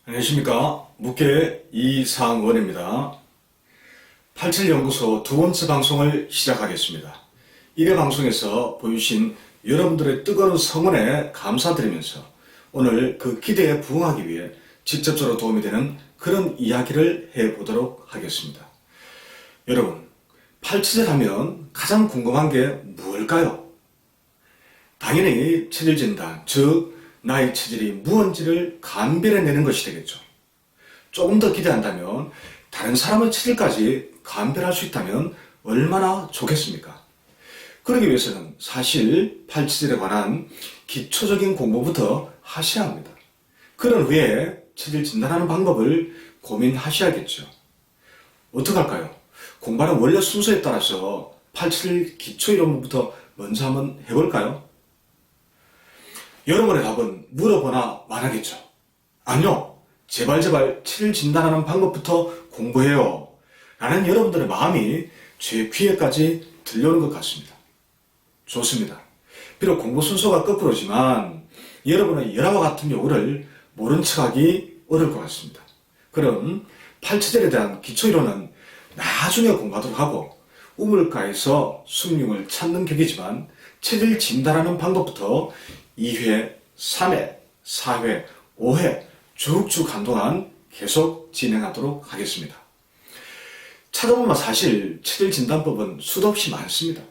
안녕하십니까. 묵계 이상원입니다. 87연구소 두 번째 방송을 시작하겠습니다. 1회 방송에서 보여주신 여러분들의 뜨거운 성원에 감사드리면서 오늘 그 기대에 부응하기 위해 직접적으로 도움이 되는 그런 이야기를 해보도록 하겠습니다. 여러분, 87을 하면 가장 궁금한 게 무엇일까요? 당연히 체질 진단, 즉 나의 체질이 무언지를 감별해내는 것이 되겠죠. 조금 더 기대한다면 다른 사람의 체질까지 감별할 수 있다면 얼마나 좋겠습니까? 그러기 위해서는 사실 87에 관한 기초적인 공부부터 하셔야 합니다. 그런 후에 체질 진단하는 방법을 고민하셔야겠죠. 어떡할까요? 공부하는 원래 순서에 따라서 87 기초이론부터 먼저 한번 해볼까요? 여러분의 답은 물어보나 말하겠죠. 아니요. 제발 체질 진단하는 방법부터 공부해요. 라는 여러분들의 마음이 제 귀에까지 들려오는 것 같습니다. 좋습니다. 비록 공부 순서가 거꾸로지만 여러분의 열화와 같은 요구를 모른 척하기 어려울 것 같습니다. 그럼 87에 대한 기초이론은 나중에 공부하도록 하고 우물가에서 숭늉을 찾는 격이지만 체질 진단하는 방법부터 2회, 3회, 4회, 5회 쭉쭉 한동안 계속 진행하도록 하겠습니다. 찾아보면 사실 체질 진단법은 수도 없이 많습니다.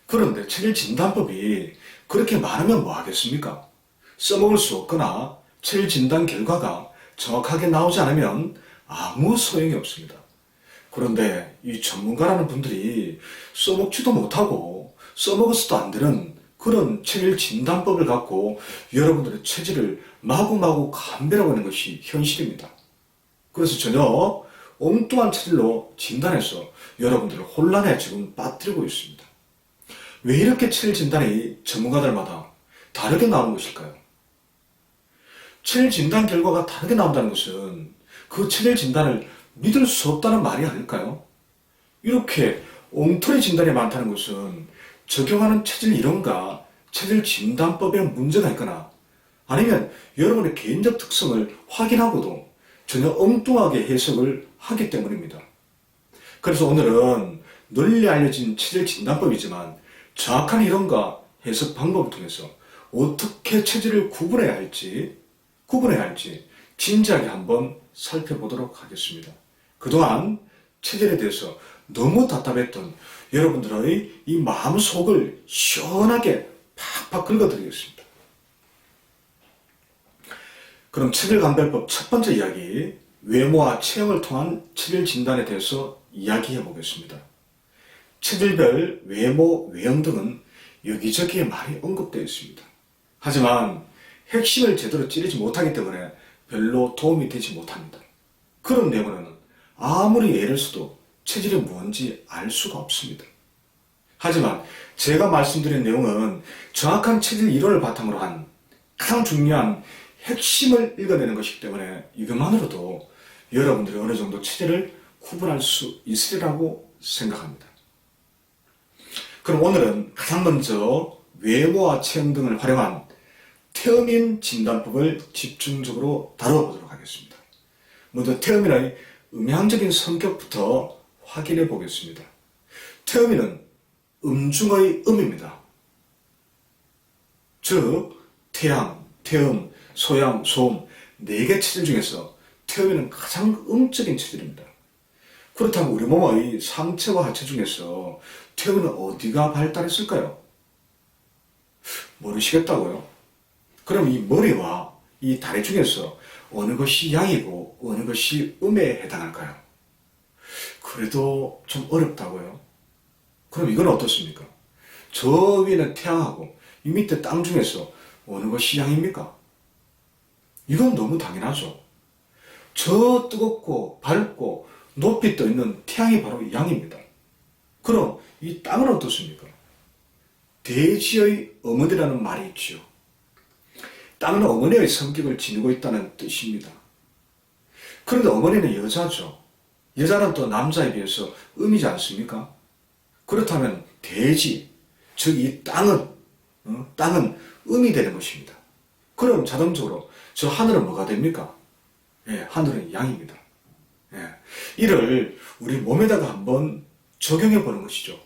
그런데 체질 진단법이 그렇게 많으면 뭐 하겠습니까? 써먹을 수 없거나 체질 진단 결과가 정확하게 나오지 않으면 아무 소용이 없습니다. 그런데 이 전문가라는 분들이 써먹지도 못하고 써먹어서도 안 되는 그런 체질 진단법을 갖고 여러분들의 체질을 마구마구 감별하고 있는 것이 현실입니다. 그래서 전혀 엉뚱한 체질로 진단해서 여러분들을 혼란에 지금 빠뜨리고 있습니다. 왜 이렇게 체질 진단이 전문가들마다 다르게 나오는 것일까요? 체질 진단 결과가 다르게 나온다는 것은 그 체질 진단을 믿을 수 없다는 말이 아닐까요? 이렇게 엉터리 진단이 많다는 것은 적용하는 체질 이론과 체질 진단법에 문제가 있거나 아니면 여러분의 개인적 특성을 확인하고도 전혀 엉뚱하게 해석을 하기 때문입니다. 그래서 오늘은 널리 알려진 체질 진단법이지만 정확한 이론과 해석 방법을 통해서 어떻게 체질을 구분해야 할지 진지하게 한번 살펴보도록 하겠습니다. 그동안 체질에 대해서 너무 답답했던 여러분들의 이 마음속을 시원하게 팍팍 긁어드리겠습니다. 그럼 체질 감별법 첫 번째 이야기, 외모와 체형을 통한 체질 진단에 대해서 이야기해 보겠습니다. 체질별 외모, 외형 등은 여기저기에 많이 언급되어 있습니다. 하지만 핵심을 제대로 찌르지 못하기 때문에 별로 도움이 되지 못합니다. 그런 내용으로는 아무리 애를 써도 체질이 뭔지 알 수가 없습니다. 하지만 제가 말씀드린 내용은 정확한 체질 이론을 바탕으로 한 가장 중요한 핵심을 읽어내는 것이기 때문에 이것만으로도 여러분들이 어느 정도 체질을 구분할 수 있으리라고 생각합니다. 그럼 오늘은 가장 먼저 외모와 체형 등을 활용한 태음인 진단법을 집중적으로 다뤄보도록 하겠습니다. 먼저 태음인의 음향적인 성격부터 확인해 보겠습니다. 태음인은 음중의 음입니다. 즉 태양, 태음, 소양, 소음 4개 체질 중에서 태음인은 가장 음적인 체질입니다. 그렇다면 우리 몸의 상체와 하체 중에서 태음인은 어디가 발달했을까요? 모르시겠다고요? 그럼 이 머리와 이 다리 중에서 어느 것이 양이고 어느 것이 음에 해당할까요? 그래도 좀 어렵다고요? 그럼 이건 어떻습니까? 저 위에는 태양하고 이 밑에 땅 중에서 어느 것이 양입니까? 이건 너무 당연하죠. 저 뜨겁고 밝고 높이 떠 있는 태양이 바로 양입니다. 그럼 이 땅은 어떻습니까? 대지의 어머니라는 말이 있죠. 땅은 어머니의 성격을 지니고 있다는 뜻입니다. 그런데 어머니는 여자죠. 여자는 또 남자에 비해서 음이지 않습니까? 그렇다면 대지, 즉 이 땅은 음이 되는 것입니다. 그럼 자동적으로 저 하늘은 뭐가 됩니까? 예, 하늘은 양입니다. 예, 이를 우리 몸에다가 한번 적용해 보는 것이죠.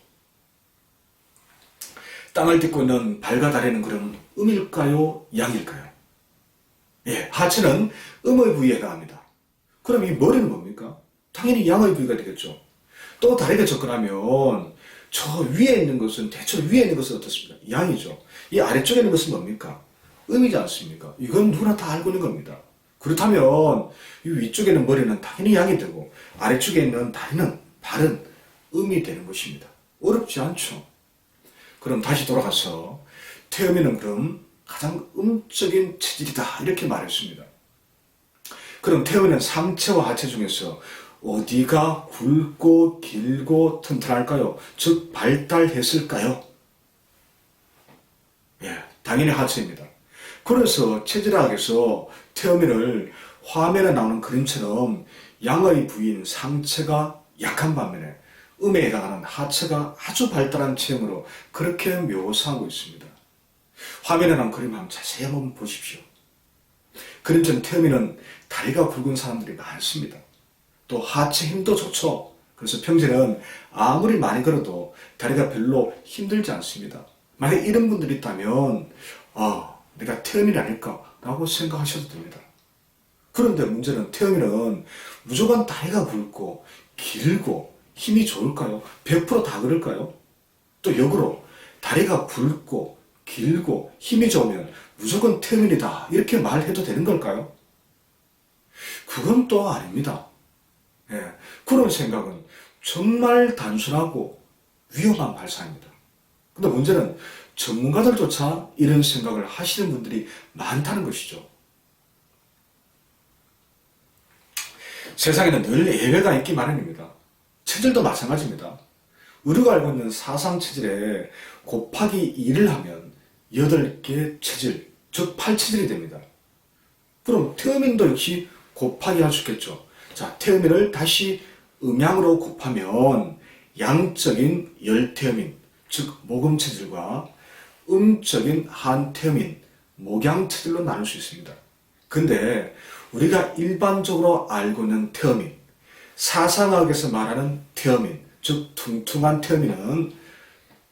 땅을 딛고 있는 발과 다리는 그럼 음일까요? 양일까요? 예, 하체는 음의 부위에 해당합니다. 그럼 이 머리는 뭡니까? 당연히 양의 부위가 되겠죠. 또 다리가 접근하면 저 위에 있는 것은, 대체 위에 있는 것은 어떻습니까? 양이죠. 이 아래쪽에 있는 것은 뭡니까? 음이지 않습니까? 이건 누구나 다 알고 있는 겁니다. 그렇다면 이 위쪽에 있는 머리는 당연히 양이 되고 아래쪽에 있는 다리는, 발은 음이 되는 것입니다. 어렵지 않죠? 그럼 다시 돌아가서 태음이는 그럼 가장 음적인 체질이다 이렇게 말했습니다. 그럼 태음이는 상체와 하체 중에서 어디가 굵고 길고 튼튼할까요? 즉 발달했을까요? 예, 당연히 하체입니다. 그래서 체질학에서 태음인을 화면에 나오는 그림처럼 양의 부위인 상체가 약한 반면에 음에 해당하는 하체가 아주 발달한 체형으로 그렇게 묘사하고 있습니다. 화면에 나온 그림 한번 자세히 한번 보십시오. 그림처럼 태음인은 다리가 굵은 사람들이 많습니다. 또 하체 힘도 좋죠. 그래서 평소에는 아무리 많이 걸어도 다리가 별로 힘들지 않습니다. 만약 이런 분들이 있다면 내가 태음인이 아닐까라고 생각하셔도 됩니다. 그런데 문제는 태음인은 무조건 다리가 굵고 길고 힘이 좋을까요? 100%다 그럴까요? 또 역으로 다리가 굵고 길고 힘이 좋으면 무조건 태음인이다 이렇게 말해도 되는 걸까요? 그건 또 아닙니다. 예, 그런 생각은 정말 단순하고 위험한 발상입니다. 근데 문제는 전문가들조차 이런 생각을 하시는 분들이 많다는 것이죠. 세상에는 늘 예외가 있기 마련입니다. 체질도 마찬가지입니다. 우리가 알고 있는 사상체질에 곱하기 2를 하면 8개 체질, 즉 8체질이 됩니다. 그럼 태음인도 역시 곱하기 할 수 있겠죠. 자, 태음인을 다시 음양으로 곱하면 양적인 열태음인, 즉 모금체질과 음적인 한태음인, 목양체질로 나눌 수 있습니다. 근데 우리가 일반적으로 알고 있는 태음인, 사상학에서 말하는 태음인, 즉 퉁퉁한 태음인은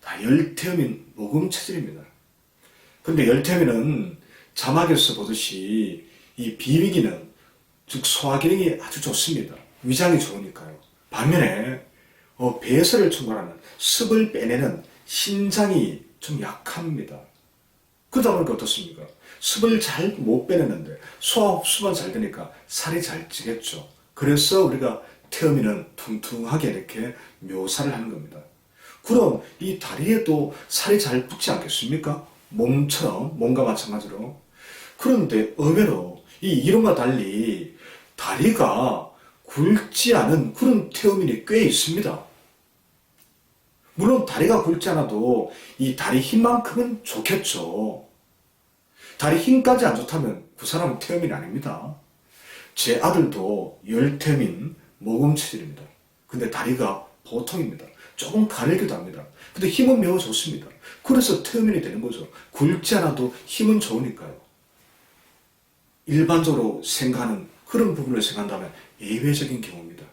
다 열태음인, 모금체질입니다. 근데 열태음인은 자막에서 보듯이 이 비위기능, 즉 소화기능이 아주 좋습니다. 위장이 좋으니까요. 반면에 배설을 충분하는 습을 빼내는 신장이 좀 약합니다. 그러다 보니까 어떻습니까? 습을 잘 못 빼내는데 소화 흡수만 잘 되니까 살이 잘 찌겠죠. 그래서 우리가 태음인은 퉁퉁하게 이렇게 묘사를 하는 겁니다. 그럼 이 다리에도 살이 잘 붙지 않겠습니까? 몸처럼, 몸과 마찬가지로. 그런데 의외로 이 이론과 달리 다리가 굵지 않은 그런 태음인이 꽤 있습니다. 물론 다리가 굵지 않아도 이 다리 힘만큼은 좋겠죠. 다리 힘까지 안 좋다면 그 사람은 태음인이 아닙니다. 제 아들도 열태음인 모금체질입니다. 근데 다리가 보통입니다. 조금 가늘기도 합니다. 근데 힘은 매우 좋습니다. 그래서 태음인이 되는 거죠. 굵지 않아도 힘은 좋으니까요. 일반적으로 생각하는 그런 부분을 생각한다면 예외적인 경우입니다.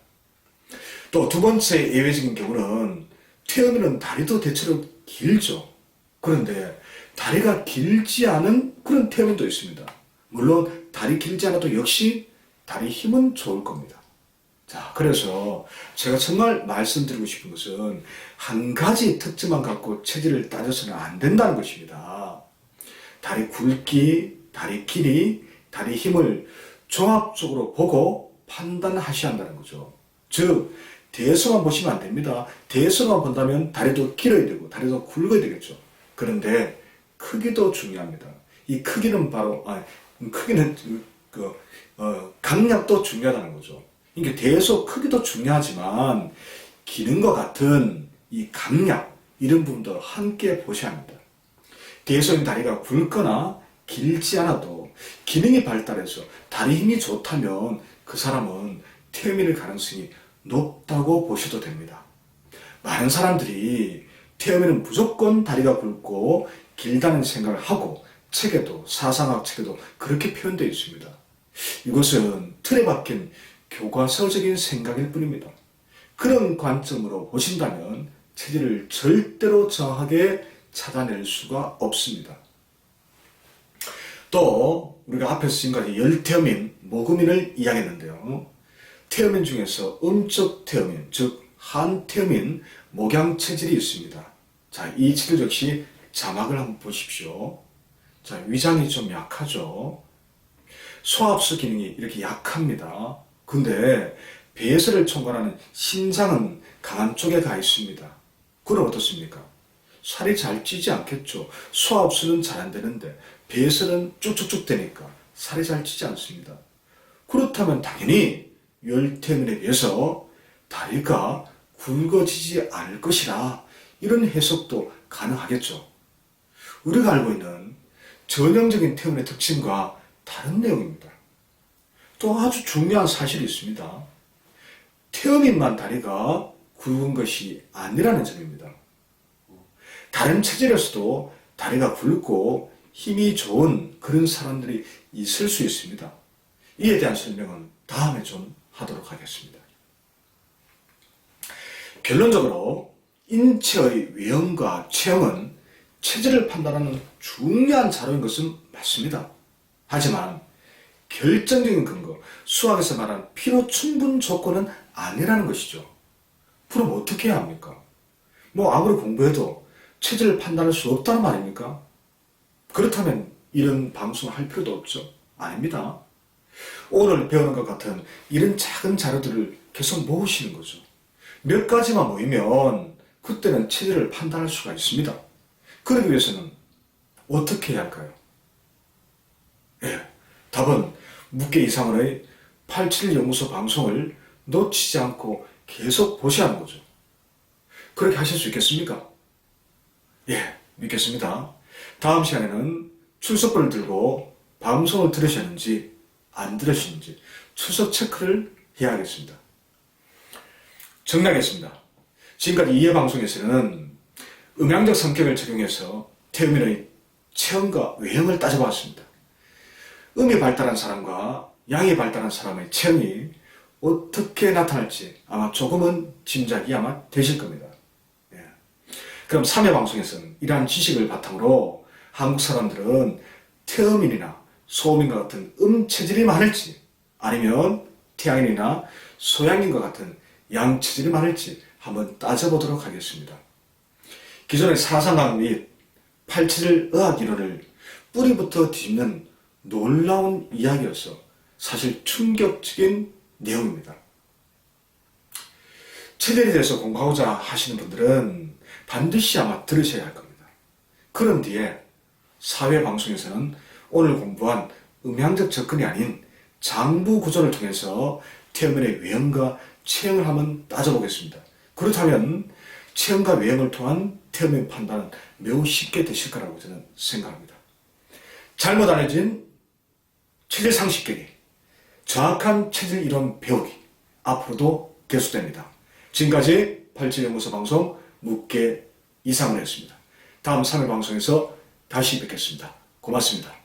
또 두 번째 예외적인 경우는 태음인은 다리도 대체로 길죠. 그런데 다리가 길지 않은 그런 태음인도 있습니다. 물론 다리 길지 않아도 역시 다리 힘은 좋을 겁니다. 자, 그래서 제가 정말 말씀드리고 싶은 것은 한 가지 특징만 갖고 체질을 따져서는 안 된다는 것입니다. 다리 굵기, 다리 길이, 다리 힘을 종합적으로 보고 판단하셔야 한다는 거죠. 즉 대서만 보시면 안 됩니다. 대서만 본다면 다리도 길어야 되고 다리도 굵어야 되겠죠. 그런데 크기도 중요합니다. 이 크기는 바로 크기는 강약도 중요하다는 거죠. 이게 대서 크기도 중요하지만 기능과 같은 이 강약 이런 부분도 함께 보셔야 합니다. 대서인 다리가 굵거나 길지 않아도 기능이 발달해서 다리 힘이 좋다면 그 사람은 태음인일 가능성이 높다고 보셔도 됩니다. 많은 사람들이 태음인은 무조건 다리가 굵고 길다는 생각을 하고 책에도 사상학 책에도 그렇게 표현되어 있습니다. 이것은 틀에 박힌 교과서적인 생각일 뿐입니다. 그런 관점으로 보신다면 체질을 절대로 정확하게 찾아낼 수가 없습니다. 또 우리가 앞에서 지금까지 열태음인, 모금인을 이야기했는데요. 태음인 중에서 음적 태음인, 즉 한태음인 목양체질이 있습니다. 자, 이 체질 역시 자막을 한번 보십시오. 자, 위장이 좀 약하죠. 소화흡수 기능이 이렇게 약합니다. 근데 배설을 총괄하는 신장은 강한 쪽에 가 있습니다. 그럼 어떻습니까? 살이 잘 찌지 않겠죠. 소화흡수는 잘 안 되는데 배설은 쭉쭉쭉 되니까 살이 잘 찌지 않습니다. 그렇다면 당연히 열태음인에 비해서 다리가 굵어지지 않을 것이라 이런 해석도 가능하겠죠. 우리가 알고 있는 전형적인 태음인의 특징과 다른 내용입니다. 또 아주 중요한 사실이 있습니다. 태음인만 다리가 굵은 것이 아니라는 점입니다. 다른 체질에서도 다리가 굵고 힘이 좋은 그런 사람들이 있을 수 있습니다. 이에 대한 설명은 다음에 좀 하도록 하겠습니다. 결론적으로 인체의 외형과 체형은 체질을 판단하는 중요한 자료인 것은 맞습니다. 하지만 결정적인 근거, 수학에서 말하는 필요 충분 조건은 아니라는 것이죠. 그럼 어떻게 해야 합니까? 아무리 공부해도 체질을 판단할 수 없다는 말입니까? 그렇다면 이런 방송을 할 필요도 없죠. 아닙니다. 오늘 배우는 것 같은 이런 작은 자료들을 계속 모으시는 거죠. 몇 가지만 모이면 그때는 체질을 판단할 수가 있습니다. 그러기 위해서는 어떻게 해야 할까요? 답은 묻게 이상원의 87연구소 방송을 놓치지 않고 계속 보셔야 하는 거죠. 그렇게 하실 수 있겠습니까? 믿겠습니다. 다음 시간에는 출석본을 들고 방송을 들으셨는지 안 들으셨는지 출석 체크를 해야겠습니다. 정리하겠습니다. 지금까지 2회 방송에서는 음양적 성격을 적용해서 태음인의 체형과 외형을 따져보았습니다. 음이 발달한 사람과 양이 발달한 사람의 체형이 어떻게 나타날지 아마 조금은 짐작이 아마 되실 겁니다. 그럼 3회 방송에서는 이러한 지식을 바탕으로 한국 사람들은 태음인이나 소음인과 같은 음체질이 많을지 아니면 태양인이나 소양인과 같은 양체질이 많을지 한번 따져보도록 하겠습니다. 기존의 사상학 및 87 의학이론을 뿌리부터 뒤집는 놀라운 이야기여서 사실 충격적인 내용입니다. 체질에 대해서 공부하고자 하시는 분들은 반드시 아마 들으셔야 할 겁니다. 그런 뒤에 4회 방송에서는 오늘 공부한 음양적 접근이 아닌 장부 구조를 통해서 태음인의 외형과 체형을 한번 따져보겠습니다. 그렇다면 체형과 외형을 통한 태음인 판단은 매우 쉽게 되실 거라고 저는 생각합니다. 잘못 알려진 체질 상식계기, 정확한 체질 이론 배우기 앞으로도 계속됩니다. 지금까지 87연구소 방송 묻게 이상원이었습니다. 다음 3회 방송에서 다시 뵙겠습니다. 고맙습니다.